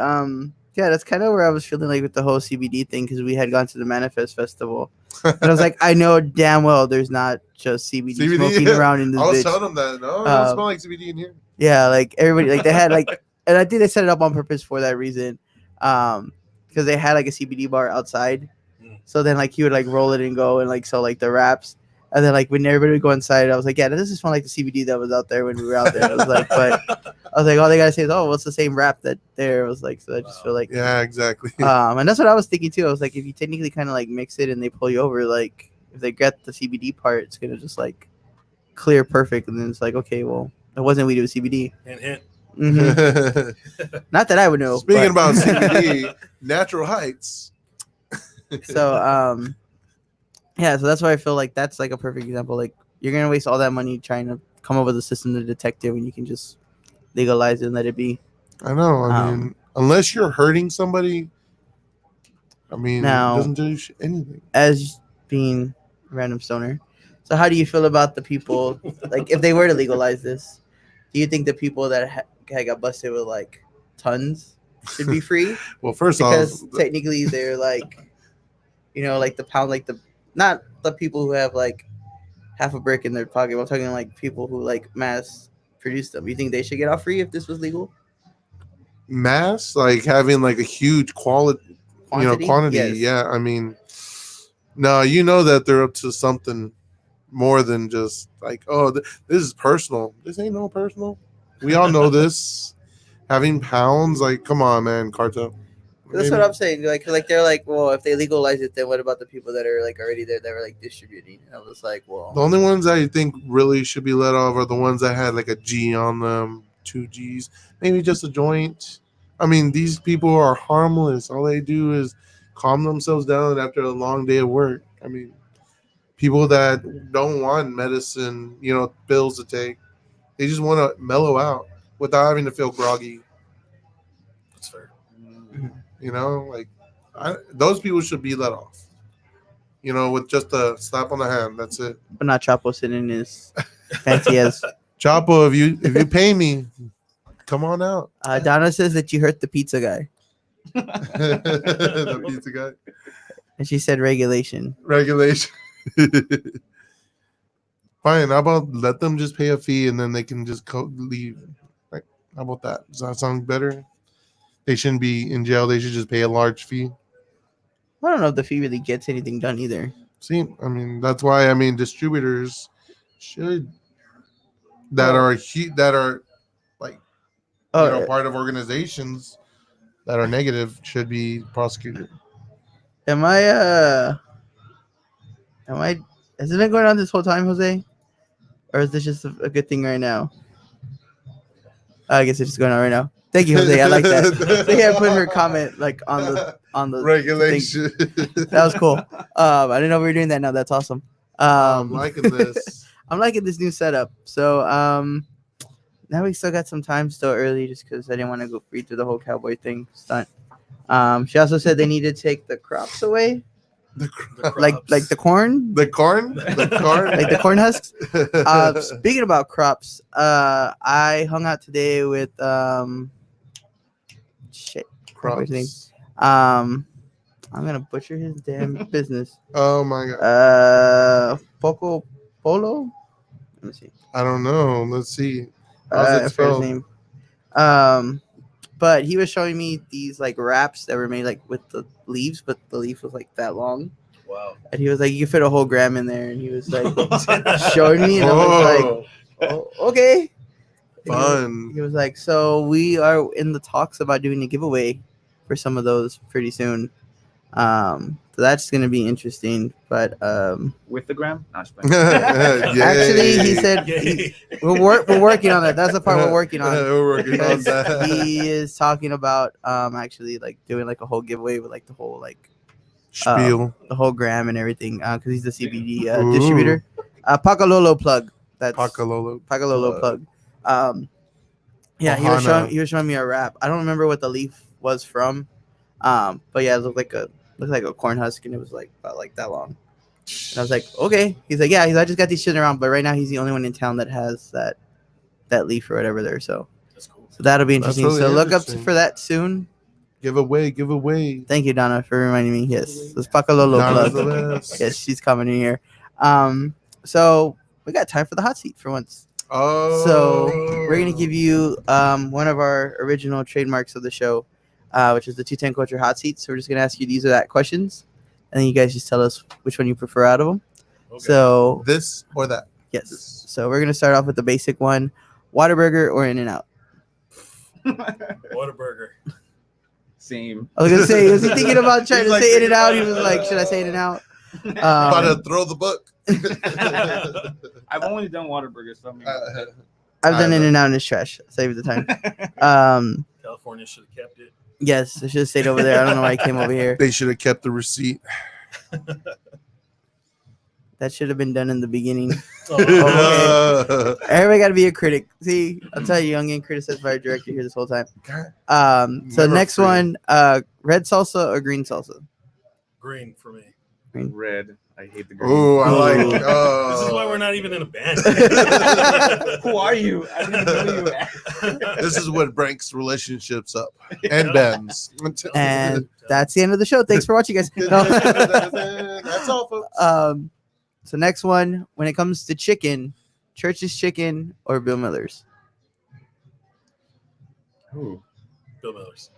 yeah, that's kind of where I was feeling like with the whole CBD thing because we had gone to the Manifest Festival. And I was like, I know damn well there's not just CBD smoking around in this I was bitch. telling them that. No, it doesn't smell like CBD in here. Yeah, like everybody, like they had like, and I think they set it up on purpose for that reason. Because because they had like a CBD bar outside. Mm. So then like he would like roll it and go and like sell like the wraps. And then like when everybody would go inside, I was like, yeah, this is from like the CBD that was out there when we were out there. I was like, but I was like, all they gotta say is, oh, well, it's the same wrap that there. I was like, so I just feel like, Yeah, exactly. and that's what I was thinking too. I was like, if you technically kind of like mix it and they pull you over, like if they get the CBD part, it's gonna just like clear perfect, and then it's like, okay, well, it wasn't weed, it was CBD. Hint, hint. Mhm. Not that I would know. Speaking but- about CBD, Natural Heights. so yeah, so that's why I feel like that's like a perfect example. Like you're gonna waste all that money trying to come up with a system to detect it when you can just legalize it and let it be. I know. I mean, Um, unless you're hurting somebody, I mean, Now- it doesn't do anything. As being a random stoner, so how do you feel about the people like if they were to legalize this? Do you think the people that got busted with like tons should be free? Well, first Because off, technically they're like, you know, like the pound, like the not the people who have like half a brick in their pocket. I'm talking like people who like mass produce them. You think they should get off free if this was legal? mass, like having like a huge quantity. Yes. Yeah, I mean, no, you know that they're up to something more than just like, oh, this is personal. This ain't no personal. We all know this. Having pounds, like, come on, man, cartel. That's what I'm saying. Like they're like, well, if they legalize it, then what about the people that are like already there that were like distributing? And I was like, well, The only ones I think really should be let off are the ones that had like a G on them, 2 G's, maybe just a joint. I mean, these people are harmless. All they do is calm themselves down after a long day of work. I mean, people that don't want medicine, pills to take, they just want to mellow out without having to feel groggy. That's fair. Like those people should be let off. With just a slap on the hand. That's it. but not Chapo sitting in his fancy as. Chapo, if you pay me, come on out. Donna says that you hurt the pizza guy, The pizza guy. and she said regulation. Regulation. Fine. How about let them just pay a fee and then they can just leave? Like, how about that? Does that sound better? They shouldn't be in jail. They should just pay a large fee. I don't know if the fee really gets anything done either. See, I mean, that's why distributors should that are like part of organizations that are negative should be prosecuted. Am I has it been going on this whole time, Jose? Or is this just a good thing right now? I guess it's just going on right now. Thank you, Jose. I like that. They had put her comment like on the Regulation. thing. That was cool. I didn't know we were doing that now. That's awesome. I'm liking this. I'm liking this new setup. So now we still got some time still early just because I didn't want to go read through the whole cowboy thing stunt. She also said they need to take the crops away. The Like the corn? The corn? The corn? Like the corn husks? Speaking about crops, I hung out today with what's his name? Crops. I'm gonna butcher his damn business. Oh my god. Poco Polo? Let me see. I don't know. Let's see. How's I it forget his spelled? name. But he was showing me these like wraps that were made like with the leaves, but the leaf was like that long. Wow. And he was like, you can fit a whole gram in there. And he was like showing me, and I was Whoa. like, oh, okay. Fun. He was like, so we are in the talks about doing a giveaway for some of those pretty soon. So that's gonna be interesting. But With the gram? No, just playing. actually, he Yay. said Yay. we're working on that. That's the part we're working on. We're working on Because that. he is talking about actually like doing like a whole giveaway with like the whole like Spiel. the whole gram and everything because he's the CBD Ooh. distributor. Pacalolo plug. That's Pacalolo. Pacalolo plug. Yeah, Ohana. he was showing me a wrap. I don't remember what the leaf was from. But yeah, it looked like a corn husk, and it was like about like that long. And I was like, okay. He's like, yeah. I just got these shit around, but right now he's the only one in town that has that leaf or whatever there. So That's cool. that'll be That's interesting. really So look up interesting. for that soon. Give away. Thank you, Donna, for reminding me. Yes, this Pacalolo Donna's the plug. best. Yes, she's coming in here. So we got time for the hot seat for once. Oh. So we're gonna give you one of our original trademarks of the show. which is the 210 Culture Hot Seats. So we're just gonna ask you these or that questions, and then you guys just tell us which one you prefer out of them. Okay. So This or that? yes. So we're gonna start off with the basic one: Whataburger or In-N-Out. Whataburger. Same. I was gonna say, was he thinking about trying He's to like say thinking In-N-Out? He about was it. like, should I say In-N-Out? About to throw the book. I've only done Whataburger, so I mean, I've done I- In-N-Out and it's trash. Save the time. California should have kept it. Yes, I should have stayed over there. I don't know why I came over here. They should have kept the receipt. That should have been done in the beginning. Oh, Everybody got to be a critic. See, I'll tell you, I'm getting criticized by our director here this whole time. So Never next free. one, red salsa or green salsa? green for me. red. I hate the green. Oh, I like. Ooh. This is why we're not even in a band. Who are you? I didn't know you. This is what breaks relationships up and bends. And that's the end of the show. Thanks for watching, guys. No. That's all, folks. So next one, when it comes to chicken, Church's Chicken or Bill Miller's? Ooh, Bill Miller's.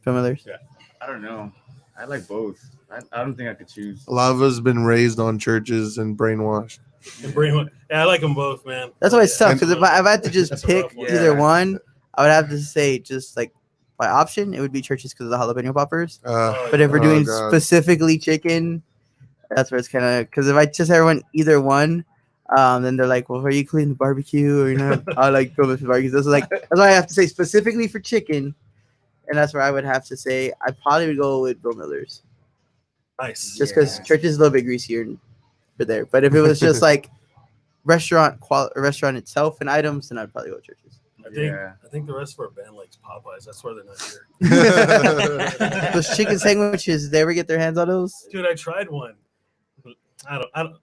Bill Miller's. I don't know. I like both. I don't think I could choose. A lot of us been raised on churches and brainwashed. And bring, yeah, I like them both, man. That's why it's tough And- because if I had to just That's a pick rough one. either Yeah. one, I would have to say just like by option, it would be Church's because of the jalapeno poppers. But if we're Oh, doing God. specifically chicken, that's where it's kind of because if I just ever went either one, then they're like, "Well, are you cleaning the barbecue?" Or you know, I like Bill Miller's barbecue. That's like that's why I have to say specifically for chicken, and that's where I would have to say I probably would go with Bill Miller's Nice. just because Yeah. Church's is a little bit greasier for there. But if it was just like restaurant itself and items, then I'd probably go with Church's. I think the rest of our band likes Popeyes. That's why they're not here. Those chicken sandwiches, they ever get their hands on those? Dude, I tried one. I don't.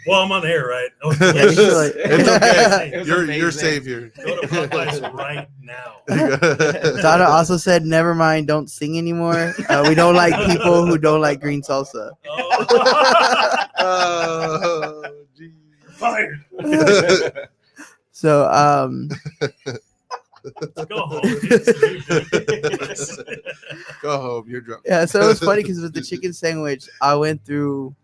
Well, I'm on air, right? Oh, Yeah, you should, like- It's okay. It was You're amazing. savior. Go to Popeyes right now. Donna also said, "Never mind, don't sing anymore. We don't like people who don't like green salsa." Oh. Oh, geez. Fired. So, Go home. Get sleep. Go home. You're drunk. yeah, so it was funny because with the chicken sandwich, I went through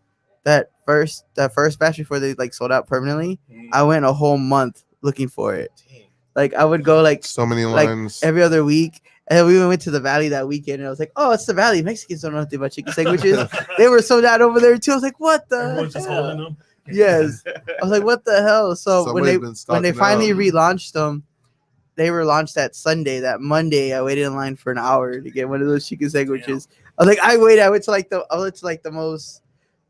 that first batch before they like sold out permanently. I went a whole month looking for it. Like I would go like So many Like, lines. every other week. And then we went to the Valley that weekend, and I was like, "Oh, it's the Valley. Mexicans don't know nothing about chicken sandwiches. They were sold out over there too." I was like, "What the?" Everyone's just hell?" holding them. Yes, I was like, "What the hell?" So Somebody's been when they stocking finally up. relaunched them, they were launched that Sunday. That Monday, I waited in line for an hour to get one of those chicken sandwiches. I was like, I went to like the most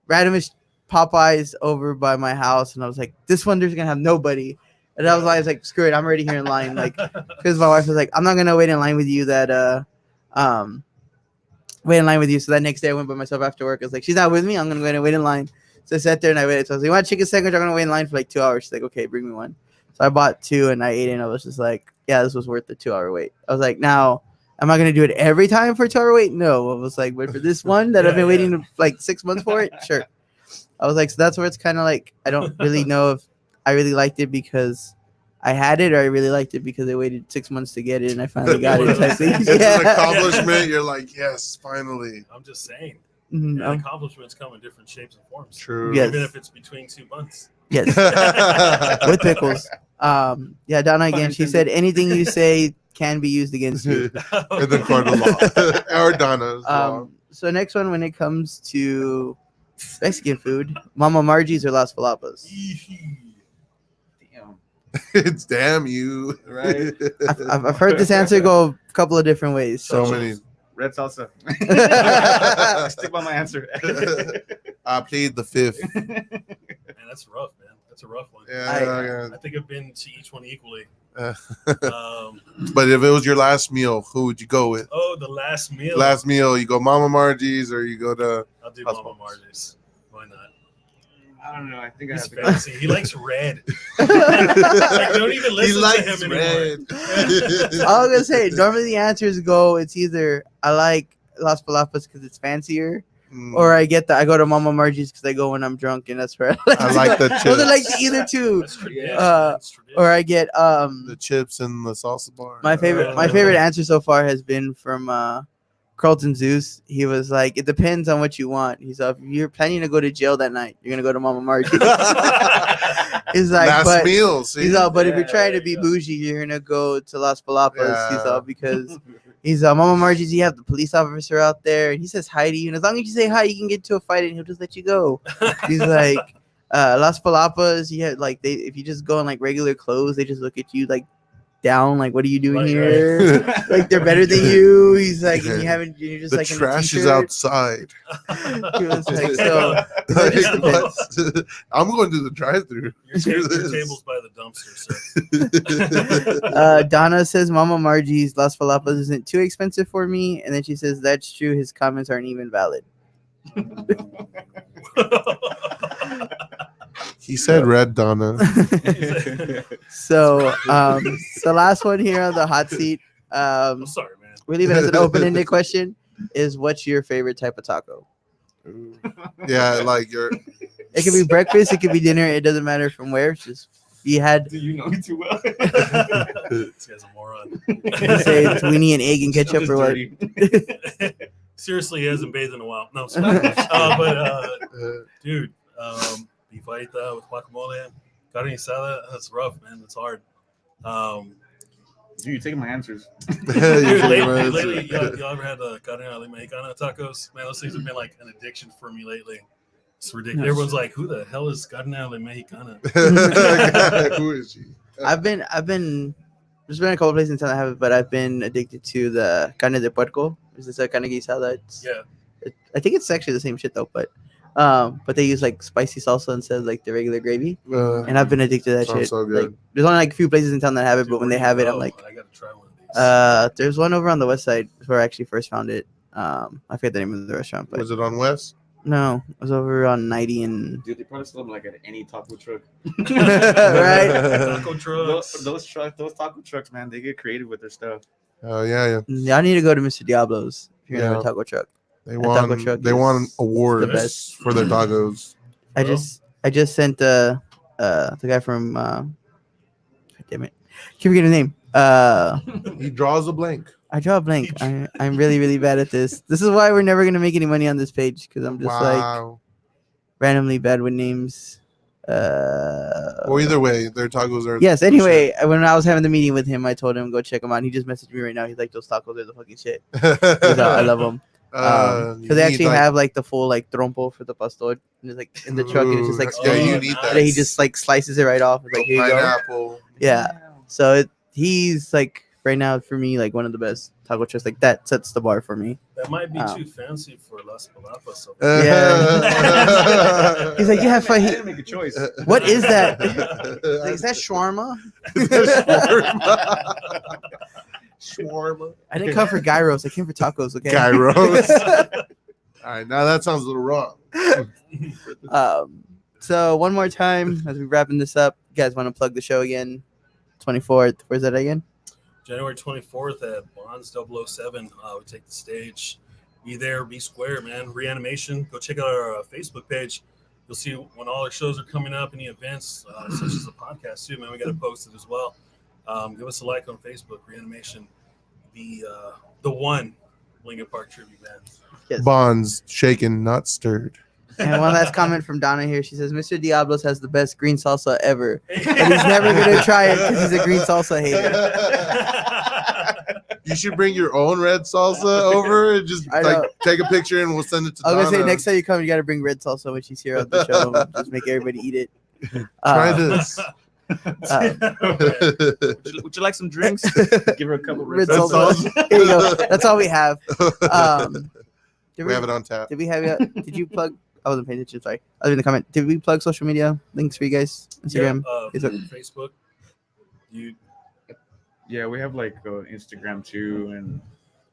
randomest Popeyes over by my house, and I was like, this one there's gonna have nobody. And I was like, screw it, I'm already here in line. Like, because my wife was like, I'm not gonna wait in line with you. Wait in line with you. So that next day I went by myself after work. I was like, she's not with me. I'm gonna go ahead and wait in line. So I sat there and I waited. So I was like, you want a chicken sandwich? I'm gonna wait in line for like 2 hours. She's like, okay, bring me one. So I bought two and I ate it. And I was just like, yeah, this was worth the 2 hour wait. I was like, now, am I gonna do it every time for a 2 hour wait? No. I was like, but for this one that I've been waiting like 6 months for it, sure. I was like, so that's where it's kind of like I don't really know if I really liked it because I had it, or I really liked it because I waited 6 months to get it and I finally got it. Type thing. It's an accomplishment. You're like, yes, finally. I'm just saying. Mhm, And accomplishments come in different shapes and forms. True. Yes. Even if it's between 2 months. yes, with pickles. Yeah, Donna again. She said anything you say can be used against you. In the court of law. Or Donna's law. So next one, when it comes to Mexican food, Mama Margie's or Las Palapas. Damn. It's damn you. Right. I've heard this answer go a couple of different ways. So So, many. Red salsa. I stick by my answer. I plead the fifth. Man, that's rough, man. That's a rough one. Yeah. I think I've been to each one equally. Uh, Um, But if it was your last meal, who would you go with? oh, the last meal. Last meal, you go Mama Margie's or you go to I'll do Las Mama Palapas. Margie's. Why not? I don't know. I think I He's have to go. fancy. He likes red. Like, don't even he listen likes to him anymore. red. I was gonna say normally the answers go. It's either I like Las Palapas because it's fancier, Or I go to Mama Margie's because I go when I'm drunk, and that's where I like the Those are like chips. either two. That's tradition. That's tradition. Or I get The chips and the salsa bar. my favorite answer so far has been from Carlton Zeus. He was like, it depends on what you want. He's like, if you're planning to go to jail that night, you're gonna go to Mama Margie's. He's like, Last meal. See? he's all, but if you're Yeah, trying there to be you go. bougie, you're gonna go to Las Palapas. He's Yeah. all because he's Mama Margie's. You have the police officer out there, and he says hi to you. And as long as you say hi, you can get to a fight, and he'll just let you go. He's like, Las Palapas. You have like if you just go in like regular clothes, they just look at you like down, like what are you doing Right, here? Like they're better than you. He's like, and you're just The like in a trash is t-shirt. outside. He was like, so Like, just depends. what? I'm going to the drive-through. Your table's by the dumpster, sir. Donna says Mama Margie's Las Palapas isn't too expensive for me, and then she says that's true. His comments aren't even valid. He said red, Donna. So the last one here on the hot seat, I'm sorry, man. we leave it as an open-ended question: is what's your favorite type of taco? Yeah, like you're. It could be breakfast, it could be dinner. It doesn't matter from where. It's just you had Do you know me too well? This guy's a moron. you say it's weenie and egg and ketchup or what? Seriously, he hasn't bathed in a while. No, sorry. Dude, beef fajitas with guacamole, carne asada. That's rough, man. That's hard. Dude, you're taking my answers. Dude, lately, y'all ever had the carne a la mexicana tacos? Man, those things have been like an addiction for me lately. It's ridiculous. Everyone's like, "Who the hell is carne a la mexicana?" Who is she? I've been there's been a couple places in town that have it, but I've been addicted to the carne de puerco. Is this a carne guisada? Yeah. I think it's actually the same shit though, but they use like spicy salsa instead of like the regular gravy, and I've been addicted to that Sounds shit. so good. Like, there's only like a few places in town that have it, Dude, but when where they do have you it, I'm go? like, I gotta try one of these. there's one over on the west side where I actually first found it. I forget the name of the restaurant, but Was it on West? no, it was over on 90 and Dude, they probably sell them like at any taco truck. right. Taco trucks. Those taco trucks, man, they get creative with their stuff. Oh yeah. Y'all need to go to Mr. Diablo's if you're gonna have a Yeah. taco truck. They That taco won. truck They is won awards the best. for their tacos. I Bro. just sent the guy from damn it, can't forget his name. He draws a blank. I draw a blank. I'm really really bad at this. This is why we're never gonna make any money on this page because I'm just like Wow. randomly bad with names. Well, either way, their tacos are. Yes. Anyway, when I was having the meeting with him, I told him go check them out. He just messaged me right now. He's like, those tacos are the fucking shit. He's like, I love them. Because they actually have like the full like trompo for the pastor, and it's like in the truck, and it's just like yeah, spinning. you Oh, need nice. that. And then he just like slices it right off. It's like here you go. pineapple. Yeah. So he's like right now for me like one of the best taco trucks. Like that sets the bar for me. That might be Oh. too fancy for Las Palapas. So. Yeah. He's like, you have I fun. didn't make a choice. What is that? Like, is that shawarma? Shawarma. I didn't come for gyros. I came for tacos. Okay. Gyros. All right, now that sounds a little wrong. So one more time as we wrapping this up, you guys want to plug the show again? 24th. Where's that again? January 24th at Bonds 007. We take the stage. Be there, be square, man. Reanimation. Go check out our Facebook page. You'll see when all our shows are coming up, any events, such as the podcast, too, man. We got to post it as well. Give us a like on Facebook, Reanimation. The one Lincoln Park tribute band. Yes. Bonds shaken, not stirred. And one last comment from Donna here. She says, Mr. Diablos has the best green salsa ever. And he's never going to try it because he's a green salsa hater. You should bring your own red salsa over and just I know. like take a picture and we'll send it to I was Donna. going to say, next time you come, you got to bring red salsa when she's here on the show. Just make everybody eat it. Try this. Would you like some drinks? Give her a couple Red red salsa. salsa. Here you go. That's all we have. Did We have it on tap. Did we have you? Did you plug? I wasn't paying attention. Sorry. I was in the comment. Did we plug social media links for you guys? Instagram. Facebook. Yeah, we have like Instagram too, and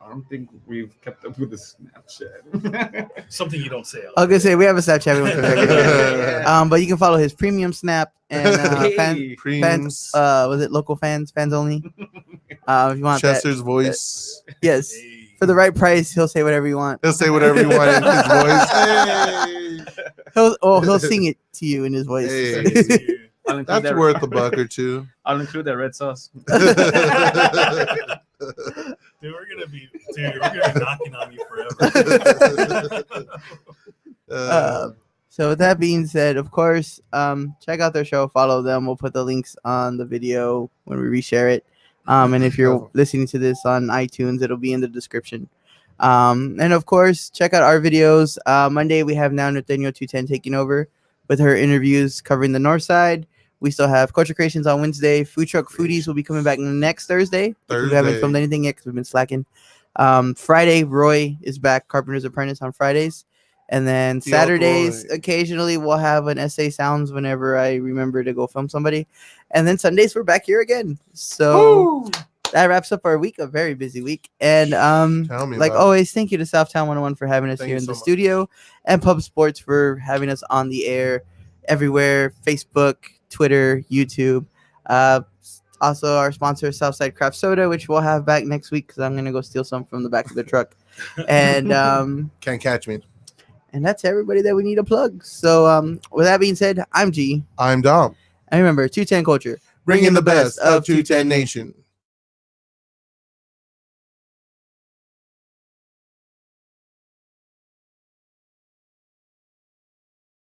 I don't think we've kept up with the Snapchat. Something you don't say. I was gonna say we have a Snapchat. We went to but you can follow his premium snap and fans. Creams. Was it local fans only? If you want Chester's that. voice. Yes. Hey. For the right price, he'll say whatever you want. He'll say whatever you want in his voice. Hey. He'll sing it to you in his voice. Hey. I'll include That's that, worth a buck or two. I'll include that red sauce. Dude, we're gonna be knocking on you forever. So with that being said, of course, check out their show, follow them. We'll put the links on the video when we reshare it. And if you're listening to this on iTunes, it'll be in the description. And of course, check out our videos. Monday, we have now Nathaniel 210 taking over with her interviews covering the North Side. We still have Culture Creations on Wednesday. Food Truck Foodies will be coming back next Thursday. We haven't filmed anything yet because we've been slacking. Friday, Roy is back, Carpenter's Apprentice on Fridays. And then Saturdays, occasionally we'll have an SA Sounds whenever I remember to go film somebody. And then Sundays, we're back here again. So that wraps up our week, a very busy week. And like always, thank you to Southtown 101 for having us here in the studio, and Pub Sports for having us on the air everywhere, Facebook, Twitter, YouTube. Also, our sponsor, Southside Craft Soda, which we'll have back next week because I'm going to go steal some from the back of the truck. And can't catch me. And that's everybody that we need to plug. So with that being said, I'm G. I'm Dom. And remember, 210 Culture. Bringing the best of 210 Nation.